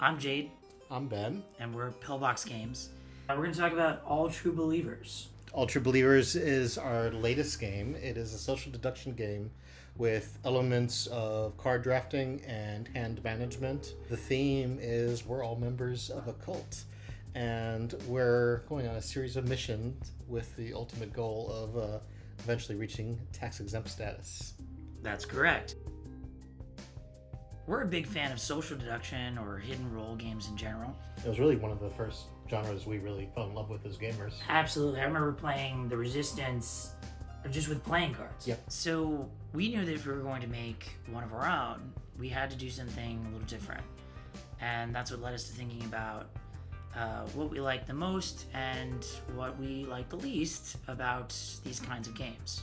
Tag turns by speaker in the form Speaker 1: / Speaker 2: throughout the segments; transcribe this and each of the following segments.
Speaker 1: I'm Jade,
Speaker 2: I'm Ben.
Speaker 1: and we're Pillbox Games. We're going to talk about All True Believers.
Speaker 2: All True Believers is our latest game. It is a social deduction game with elements of card drafting and hand management. The theme is we're all members of a cult, and we're going on a series of missions with the ultimate goal of eventually reaching tax-exempt status.
Speaker 1: That's correct. We're a big fan of social deduction or hidden role games in general.
Speaker 2: It was really one of the first genres we really fell in love with as gamers.
Speaker 1: Absolutely. I remember playing The Resistance just with playing cards.
Speaker 2: Yep.
Speaker 1: So we knew that if we were going to make one of our own, we had to do something a little different. And that's what led us to thinking about what we like the most and what we like the least about these kinds of games.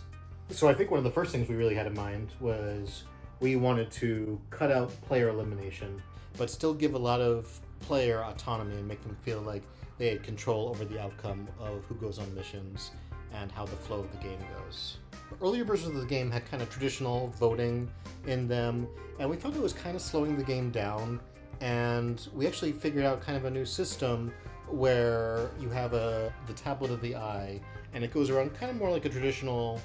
Speaker 2: So I think one of the first things we really had in mind was we wanted to cut out player elimination, but still give a lot of player autonomy and make them feel like they had control over the outcome of who goes on missions and how the flow of the game goes. Earlier versions of the game had kind of traditional voting in them, and we thought it was kind of slowing the game down, and we actually figured out kind of a new system where you have the tablet of the eye, and it goes around kind of more like a traditional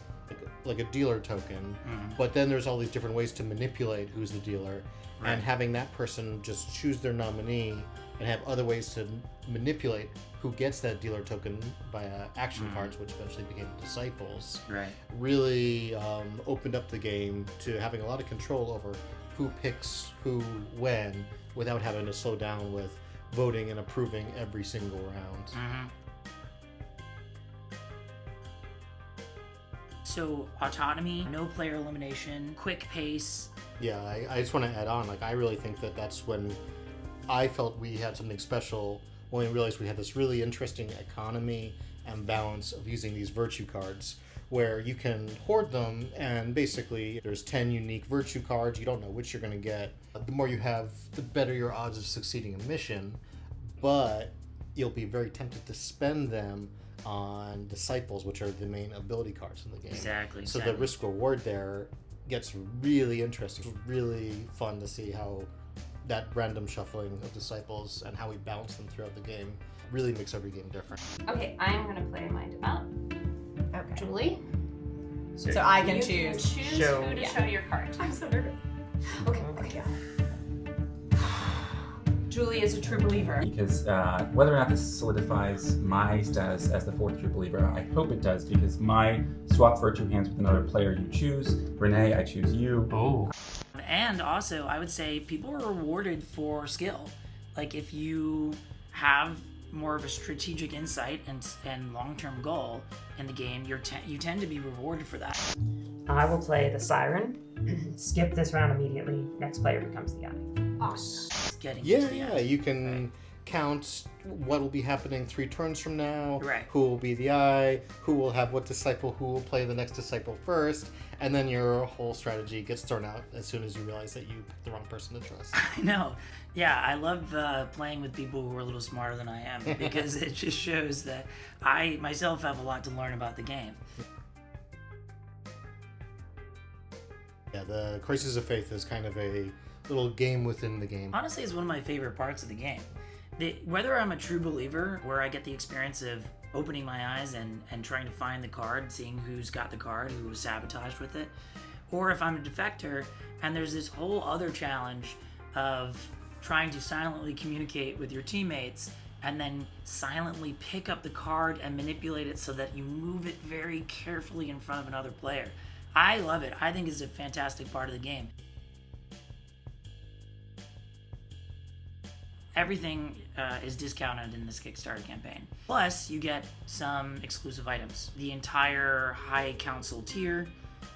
Speaker 2: like a dealer token, but then there's all these different ways to manipulate who's the dealer, and having that person just choose their nominee and have other ways to manipulate who gets that dealer token via action cards, which eventually became disciples, really opened up the game to having a lot of control over who picks who when without having to slow down with voting and approving every single round.
Speaker 1: So autonomy, no player elimination, quick pace.
Speaker 2: Yeah, I just want to add on, like, I really think that that's when I felt we had something special, when we realized we had this really interesting economy and balance of using these virtue cards, where you can hoard them, and basically there's 10 unique virtue cards. You don't know which you're going to get. The more you have, the better your odds of succeeding a mission, but you'll be very tempted to spend them on disciples, which are the main ability cards in the game.
Speaker 1: Exactly.
Speaker 2: So the risk reward there gets really interesting. It's really fun to see how that random shuffling of disciples and how we balance them throughout the game really makes every game different.
Speaker 3: Okay, I'm gonna play my develop.
Speaker 4: Okay.
Speaker 3: Julie,
Speaker 4: So I can
Speaker 3: you
Speaker 4: choose.
Speaker 3: Can choose
Speaker 4: show.
Speaker 3: who to show your card. I'm so nervous. Okay. Julie is a true believer.
Speaker 5: Because whether or not this solidifies my status as the fourth true believer, I hope it does, because my swap virtue hands with another player you choose. Renee, I choose you.
Speaker 1: Oh. And also, I would say people are rewarded for skill. Like, if you have more of a strategic insight and long-term goal in the game, you tend to be rewarded for that.
Speaker 6: I will play the Siren. Skip this round immediately. Next player becomes the eye.
Speaker 3: Awesome.
Speaker 2: You can count what will be happening 3 turns from now, who will be the eye, who will have what disciple, who will play the next disciple first, and then your whole strategy gets thrown out as soon as you realize that you picked the wrong person to trust.
Speaker 1: I know. Yeah, I love playing with people who are a little smarter than I am, because it just shows that I myself have a lot to learn about the game.
Speaker 2: Yeah, the Crisis of Faith is kind of a little game within the game.
Speaker 1: Honestly, it's one of my favorite parts of the game. Whether I'm a true believer, where I get the experience of opening my eyes and trying to find the card, seeing who's got the card, who was sabotaged with it, or if I'm a defector and there's this whole other challenge of trying to silently communicate with your teammates and then silently pick up the card and manipulate it so that you move it very carefully in front of another player. I love it. I think it's a fantastic part of the game. Everything is discounted in this Kickstarter campaign. Plus, you get some exclusive items. The entire High Council tier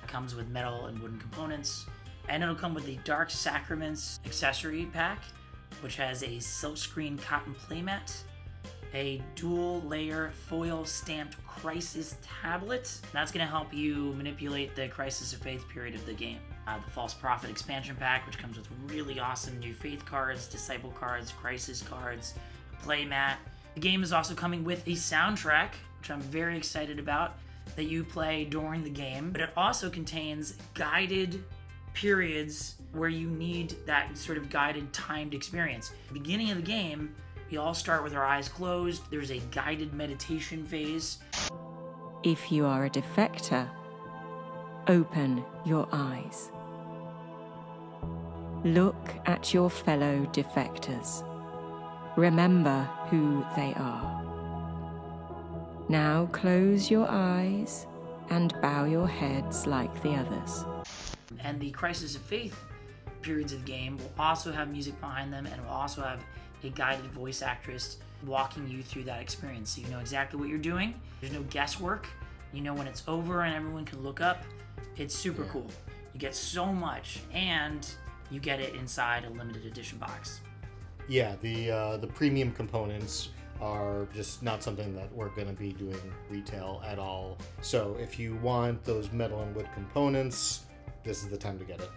Speaker 1: comes with metal and wooden components, and it'll come with the Dark Sacraments accessory pack, which has a silkscreen cotton playmat, a dual-layer foil stamped Crisis tablet. That's going to help you manipulate the Crisis of Faith period of the game. The False Prophet expansion pack, which comes with really awesome new Faith cards, Disciple cards, Crisis cards, a playmat. The game is also coming with a soundtrack, which I'm very excited about, that you play during the game. But it also contains guided periods where you need that sort of guided, timed experience. Beginning of the game, we all start with our eyes closed. There's a guided meditation phase.
Speaker 7: If you are a defector, open your eyes. Look at your fellow defectors. Remember who they are. Now close your eyes and bow your heads like the others.
Speaker 1: And the Crisis of Faith periods of the game will also have music behind them, and will also have a guided voice actress walking you through that experience, so you know exactly what you're doing. There's no guesswork. You know when it's over and everyone can look up. It's super cool. You get so much, and you get it inside a limited edition box.
Speaker 2: Yeah, the premium components are just not something that we're going to be doing retail at all. So if you want those metal and wood components, this is the time to get it.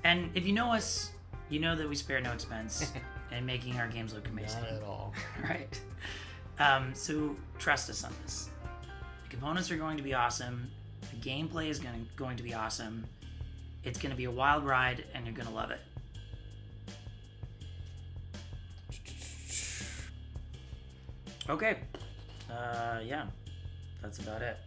Speaker 1: And if you know us, you know that we spare no expense in making our games look amazing.
Speaker 2: Not at all.
Speaker 1: Right. So trust us on this. The components are going to be awesome. The gameplay is going to be awesome. It's going to be a wild ride, and you're going to love it. Okay. Yeah, that's about it.